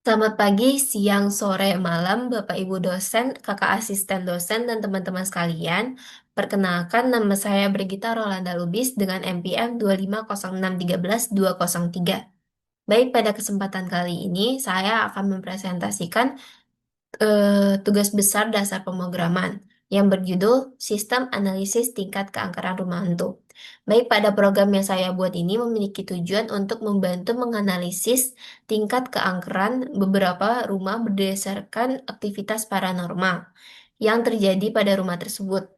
Selamat pagi, siang, sore, malam, Bapak Ibu dosen, kakak asisten dosen, dan teman-teman sekalian. Perkenalkan, nama saya Brigita Rolanda Lubis dengan NPM 250613203. Baik, pada kesempatan kali ini saya akan mempresentasikan tugas besar dasar pemrograman yang berjudul Sistem Analisis Tingkat Keangkeran Rumah Hantu. Baik, pada program yang saya buat ini memiliki tujuan untuk membantu menganalisis tingkat keangkeran beberapa rumah berdasarkan aktivitas paranormal yang terjadi pada rumah tersebut.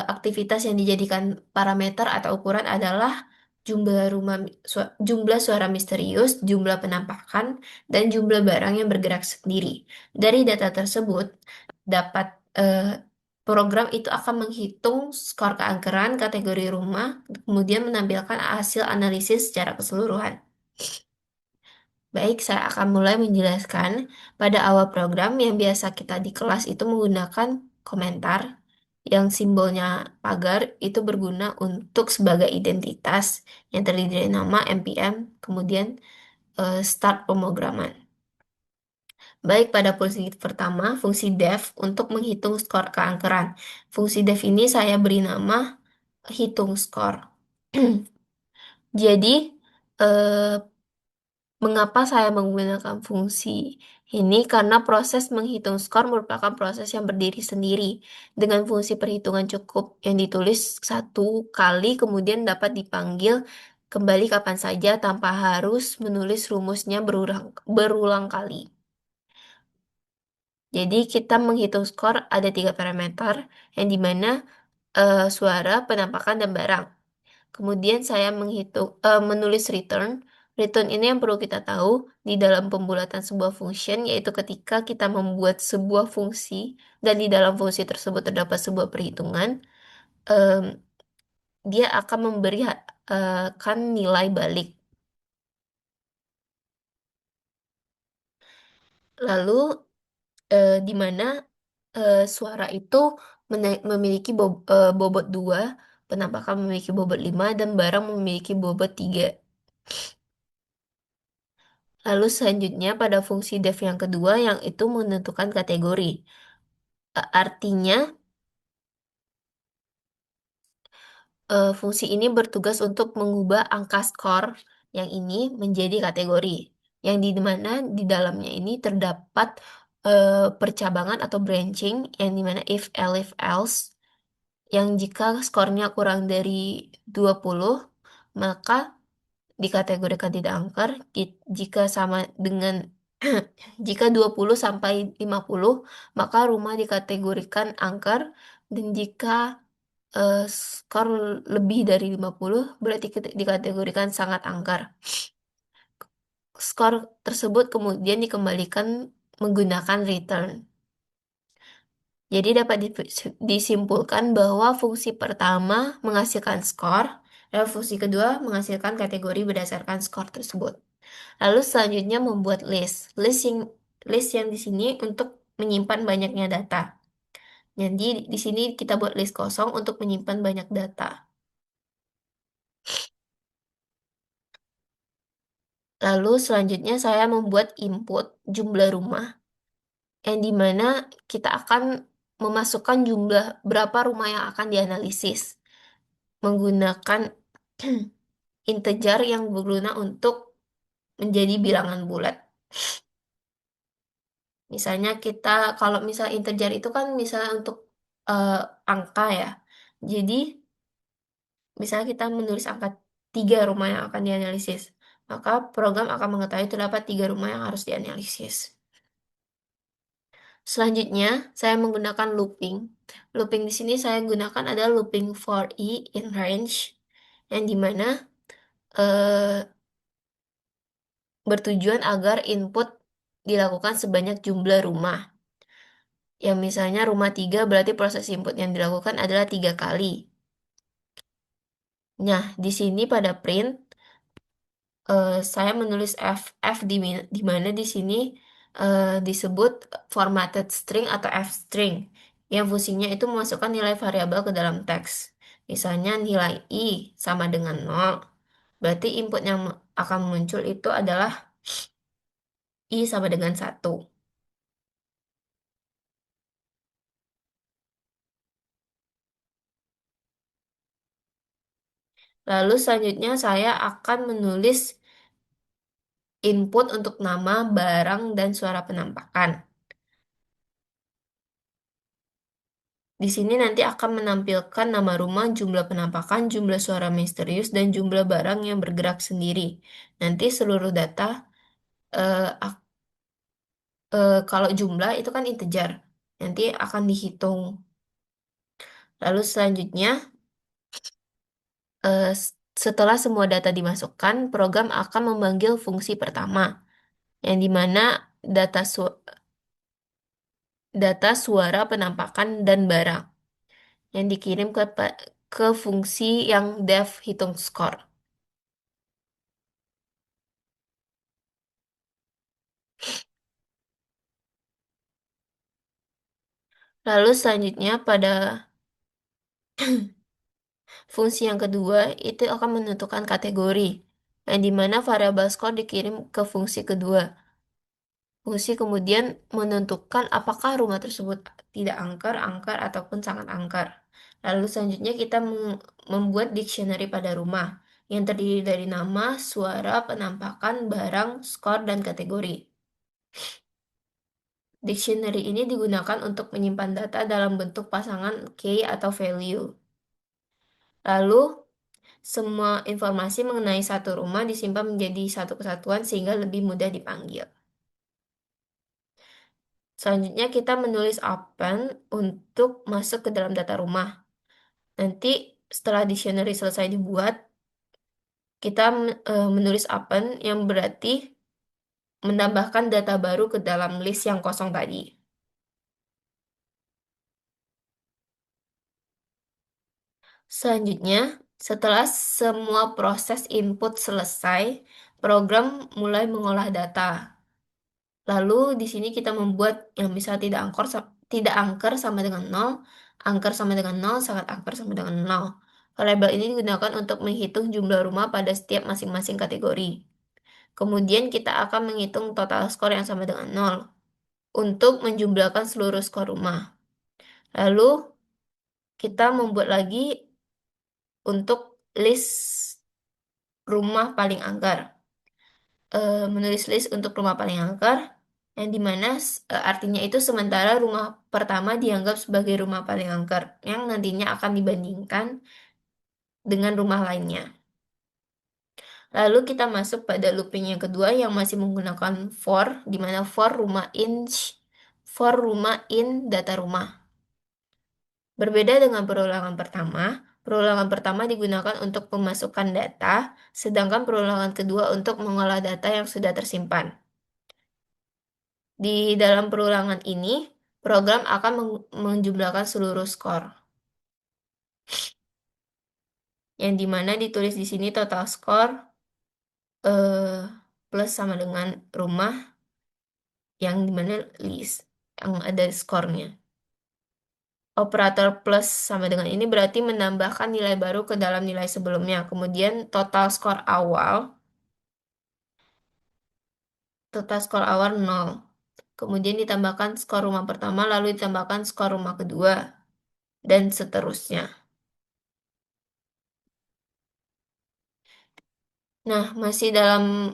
Aktivitas yang dijadikan parameter atau ukuran adalah jumlah suara misterius, jumlah penampakan, dan jumlah barang yang bergerak sendiri. Dari data tersebut, dapat program itu akan menghitung skor keangkeran kategori rumah, kemudian menampilkan hasil analisis secara keseluruhan. Baik, saya akan mulai menjelaskan. Pada awal program yang biasa kita di kelas itu menggunakan komentar yang simbolnya pagar itu berguna untuk sebagai identitas yang terdiri dari nama, NPM, kemudian start pemrograman. Baik, pada fungsi pertama, fungsi def untuk menghitung skor keangkeran. Fungsi def ini saya beri nama hitung skor. Jadi, eh, mengapa saya menggunakan fungsi ini? Karena proses menghitung skor merupakan proses yang berdiri sendiri dengan fungsi perhitungan cukup yang ditulis satu kali kemudian dapat dipanggil kembali kapan saja tanpa harus menulis rumusnya berulang kali. Jadi kita menghitung skor ada tiga parameter yang dimana suara, penampakan, dan barang. Kemudian saya menulis return. Return ini yang perlu kita tahu di dalam pembulatan sebuah function, yaitu ketika kita membuat sebuah fungsi dan di dalam fungsi tersebut terdapat sebuah perhitungan, em, dia akan memberi kan nilai balik. Lalu di mana suara itu memiliki bobot 2, penampakan memiliki bobot 5, dan barang memiliki bobot 3. Lalu selanjutnya pada fungsi def yang kedua yang itu menentukan kategori. Artinya fungsi ini bertugas untuk mengubah angka skor yang ini menjadi kategori. Yang di mana di dalamnya ini terdapat percabangan atau branching yang dimana if else yang jika skornya kurang dari 20 maka dikategorikan tidak angker. Jika sama dengan jika 20 sampai 50 maka rumah dikategorikan angker, dan jika skor lebih dari 50 berarti dikategorikan sangat angker. Skor tersebut kemudian dikembalikan menggunakan return. Jadi dapat disimpulkan bahwa fungsi pertama menghasilkan skor, dan fungsi kedua menghasilkan kategori berdasarkan skor tersebut. Lalu selanjutnya membuat list. List yang di sini untuk menyimpan banyaknya data. Jadi di sini kita buat list kosong untuk menyimpan banyak data. Lalu selanjutnya saya membuat input jumlah rumah yang dimana kita akan memasukkan jumlah berapa rumah yang akan dianalisis menggunakan integer yang berguna untuk menjadi bilangan bulat. Misalnya kita, kalau misal integer itu kan misalnya untuk eh, angka ya. Jadi misalnya kita menulis angka 3 rumah yang akan dianalisis. Maka program akan mengetahui terdapat 3 rumah yang harus dianalisis. Selanjutnya, saya menggunakan looping. Looping di sini saya gunakan adalah looping for i in range, yang dimana bertujuan agar input dilakukan sebanyak jumlah rumah. Yang misalnya rumah 3 berarti proses input yang dilakukan adalah 3 kali. Nah, di sini pada print, saya menulis f di mana di sini disebut formatted string atau f string yang fungsinya itu memasukkan nilai variabel ke dalam teks. Misalnya nilai i sama dengan 0, berarti input yang akan muncul itu adalah I sama dengan 1. Lalu selanjutnya saya akan menulis input untuk nama, barang, dan suara penampakan. Di sini nanti akan menampilkan nama rumah, jumlah penampakan, jumlah suara misterius, dan jumlah barang yang bergerak sendiri. Nanti seluruh data, kalau jumlah itu kan integer, nanti akan dihitung. Lalu selanjutnya, setelah semua data dimasukkan, program akan memanggil fungsi pertama, yang dimana data data suara penampakan dan barang yang dikirim ke fungsi yang def hitung skor. Lalu selanjutnya pada fungsi yang kedua itu akan menentukan kategori, yang dimana variabel skor dikirim ke fungsi kedua. Fungsi kemudian menentukan apakah rumah tersebut tidak angker, angker, ataupun sangat angker. Lalu selanjutnya kita membuat dictionary pada rumah, yang terdiri dari nama, suara, penampakan, barang, skor, dan kategori. Dictionary ini digunakan untuk menyimpan data dalam bentuk pasangan key atau value. Lalu, semua informasi mengenai satu rumah disimpan menjadi satu kesatuan sehingga lebih mudah dipanggil. Selanjutnya kita menulis append untuk masuk ke dalam data rumah. Nanti setelah dictionary selesai dibuat, kita menulis append yang berarti menambahkan data baru ke dalam list yang kosong tadi. Selanjutnya, setelah semua proses input selesai, program mulai mengolah data. Lalu di sini kita membuat yang bisa tidak angker sama dengan nol, angker sama dengan nol, sangat angker sama dengan nol. Variabel ini digunakan untuk menghitung jumlah rumah pada setiap masing-masing kategori. Kemudian kita akan menghitung total skor yang sama dengan nol untuk menjumlahkan seluruh skor rumah. Lalu kita membuat lagi untuk list rumah paling angker. Menulis list untuk rumah paling angker, yang dimana artinya itu sementara rumah pertama dianggap sebagai rumah paling angker, yang nantinya akan dibandingkan dengan rumah lainnya. Lalu kita masuk pada looping yang kedua yang masih menggunakan for, di mana for rumah in data rumah. Berbeda dengan perulangan pertama digunakan untuk pemasukan data, sedangkan perulangan kedua untuk mengolah data yang sudah tersimpan. Di dalam perulangan ini, program akan menjumlahkan seluruh skor, yang dimana ditulis di sini total skor plus sama dengan rumah, yang dimana list, yang ada skornya. Operator plus sama dengan ini berarti menambahkan nilai baru ke dalam nilai sebelumnya. Kemudian total skor awal 0. Kemudian ditambahkan skor rumah pertama, lalu ditambahkan skor rumah kedua, dan seterusnya. Nah, masih dalam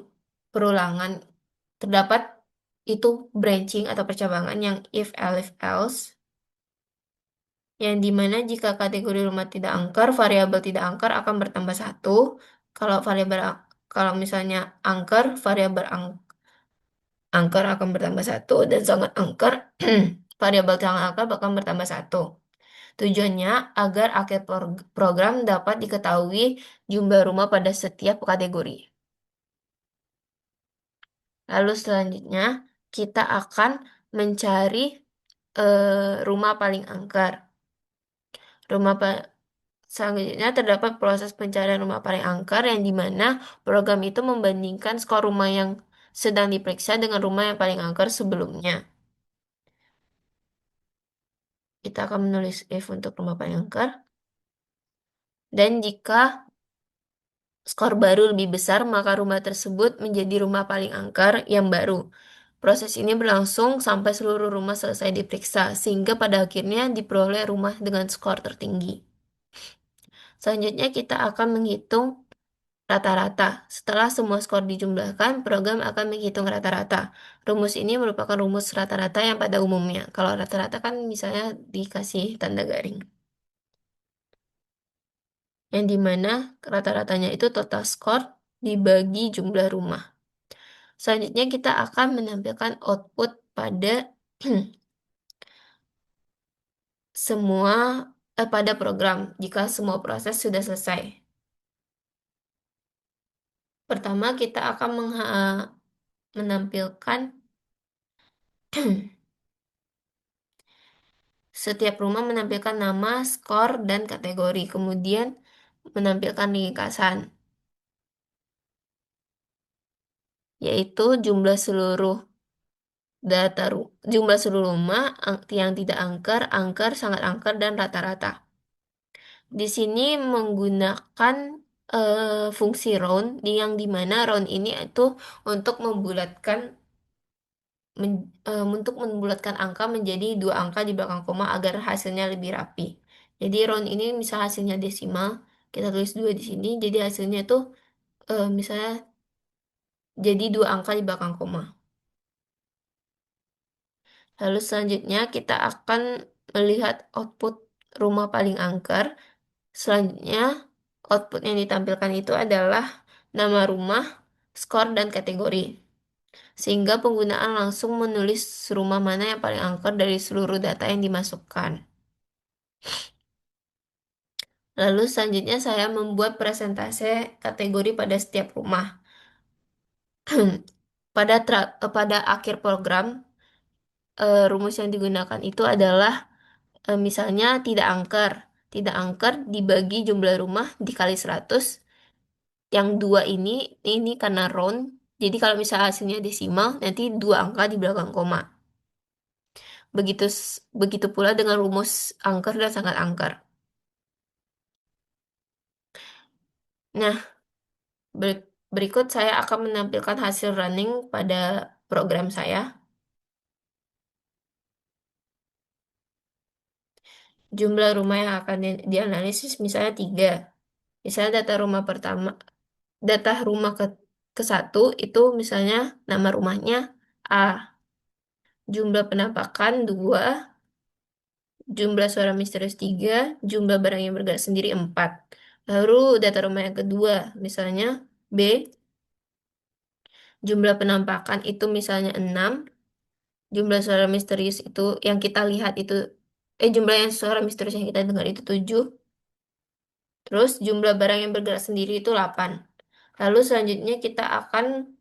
perulangan, terdapat itu branching atau percabangan yang if, elif, else, yang dimana jika kategori rumah tidak angker, variabel tidak angker akan bertambah satu. Kalau kalau misalnya angker, variabel angker akan bertambah satu, dan sangat angker, variabel sangat angker akan bertambah satu. Tujuannya agar akhir program dapat diketahui jumlah rumah pada setiap kategori. Lalu selanjutnya kita akan mencari rumah paling angker. Rumah pa- Selanjutnya terdapat proses pencarian rumah paling angker yang dimana program itu membandingkan skor rumah yang sedang diperiksa dengan rumah yang paling angker sebelumnya. Kita akan menulis if untuk rumah paling angker. Dan jika skor baru lebih besar, maka rumah tersebut menjadi rumah paling angker yang baru. Proses ini berlangsung sampai seluruh rumah selesai diperiksa, sehingga pada akhirnya diperoleh rumah dengan skor tertinggi. Selanjutnya kita akan menghitung rata-rata. Setelah semua skor dijumlahkan, program akan menghitung rata-rata. Rumus ini merupakan rumus rata-rata yang pada umumnya. Kalau rata-rata kan misalnya dikasih tanda garing. Yang dimana rata-ratanya itu total skor dibagi jumlah rumah. Selanjutnya kita akan menampilkan output pada semua pada program jika semua proses sudah selesai. Pertama, kita akan menampilkan setiap rumah menampilkan nama, skor, dan kategori. Kemudian menampilkan ringkasan, yaitu jumlah seluruh rumah yang tidak angker, angker, sangat angker, dan rata-rata. Di sini menggunakan fungsi round, yang dimana round ini itu untuk untuk membulatkan angka menjadi dua angka di belakang koma agar hasilnya lebih rapi. Jadi round ini misal hasilnya desimal, kita tulis dua di sini, jadi hasilnya itu misalnya jadi dua angka di belakang koma. Lalu selanjutnya kita akan melihat output rumah paling angker. Selanjutnya output yang ditampilkan itu adalah nama rumah, skor, dan kategori. Sehingga penggunaan langsung menulis rumah mana yang paling angker dari seluruh data yang dimasukkan. Lalu selanjutnya saya membuat presentase kategori pada setiap rumah. Pada akhir program, rumus yang digunakan itu adalah misalnya tidak angker. Tidak angker dibagi jumlah rumah dikali 100. Yang dua ini karena round. Jadi kalau misalnya hasilnya desimal, nanti dua angka di belakang koma. Begitu begitu pula dengan rumus angker dan sangat angker. Nah, berikut saya akan menampilkan hasil running pada program saya. Jumlah rumah yang akan dianalisis misalnya 3. Misalnya data rumah ke satu itu misalnya nama rumahnya A. Jumlah penampakan 2, jumlah suara misterius 3, jumlah barang yang bergerak sendiri 4. Lalu data rumah yang kedua misalnya B. Jumlah penampakan itu misalnya 6, jumlah suara misterius itu yang kita lihat itu jumlah yang suara misterius yang kita dengar itu 7. Terus jumlah barang yang bergerak sendiri itu 8. Lalu selanjutnya kita akan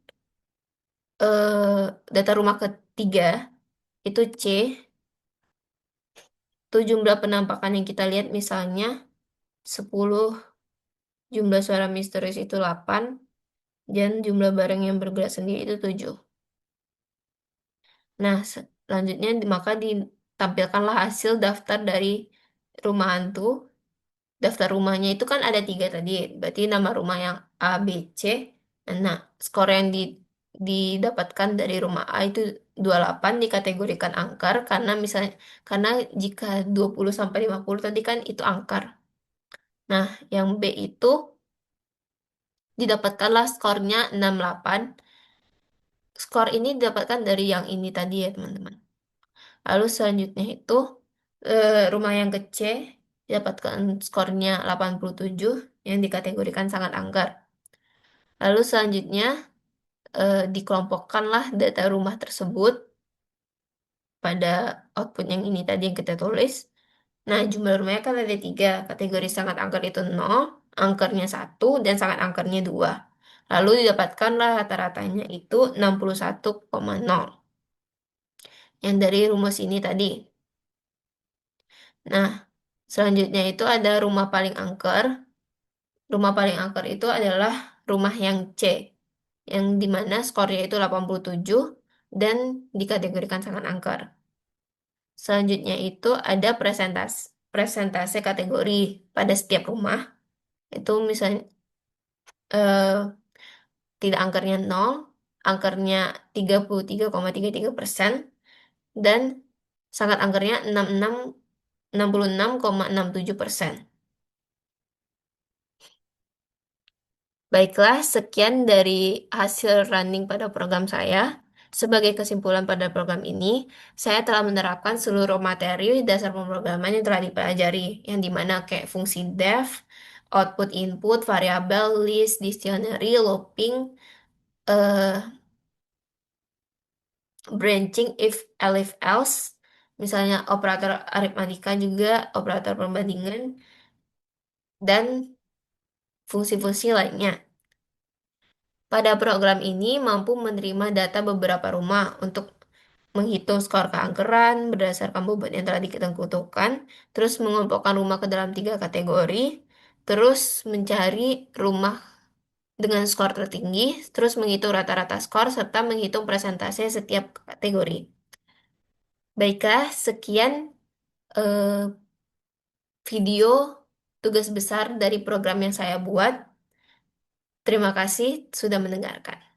data rumah ketiga itu C. Itu jumlah penampakan yang kita lihat misalnya 10, jumlah suara misterius itu 8, dan jumlah barang yang bergerak sendiri itu 7. Nah, selanjutnya maka ditampilkanlah hasil daftar dari rumah hantu. Daftar rumahnya itu kan ada 3 tadi, berarti nama rumah yang A, B, C. Nah, skor yang didapatkan dari rumah A itu 28 dikategorikan angker karena jika 20 sampai 50 tadi kan itu angker. Nah, yang B itu didapatkanlah skornya 68. Skor ini didapatkan dari yang ini tadi ya, teman-teman. Lalu selanjutnya itu rumah yang ke C didapatkan skornya 87 yang dikategorikan sangat angker. Lalu selanjutnya dikelompokkanlah data rumah tersebut pada output yang ini tadi yang kita tulis. Nah, jumlah rumahnya kan ada 3. Kategori sangat angker itu 0, angkernya 1, dan sangat angkernya 2. Lalu didapatkanlah rata-ratanya itu 61,0. Yang dari rumus ini tadi. Nah, selanjutnya itu ada rumah paling angker. Rumah paling angker itu adalah rumah yang C, yang dimana skornya itu 87 dan dikategorikan sangat angker. Selanjutnya itu ada presentase kategori pada setiap rumah. Itu misalnya eh, tidak angkernya 0, angkernya 33,33% dan sangat angkernya 66,67%. Baiklah, sekian dari hasil running pada program saya. Sebagai kesimpulan pada program ini, saya telah menerapkan seluruh materi dasar pemrograman yang telah dipelajari, yang dimana kayak fungsi def, output input, variabel, list, dictionary, looping, eh, branching, if, elif, else, misalnya operator aritmatika juga, operator perbandingan, dan fungsi-fungsi lainnya. Pada program ini mampu menerima data beberapa rumah untuk menghitung skor keangkeran berdasarkan beban yang telah ditentukan, terus mengelompokkan rumah ke dalam tiga kategori, terus mencari rumah dengan skor tertinggi, terus menghitung rata-rata skor, serta menghitung presentase setiap kategori. Baiklah, sekian eh, video tugas besar dari program yang saya buat. Terima kasih sudah mendengarkan.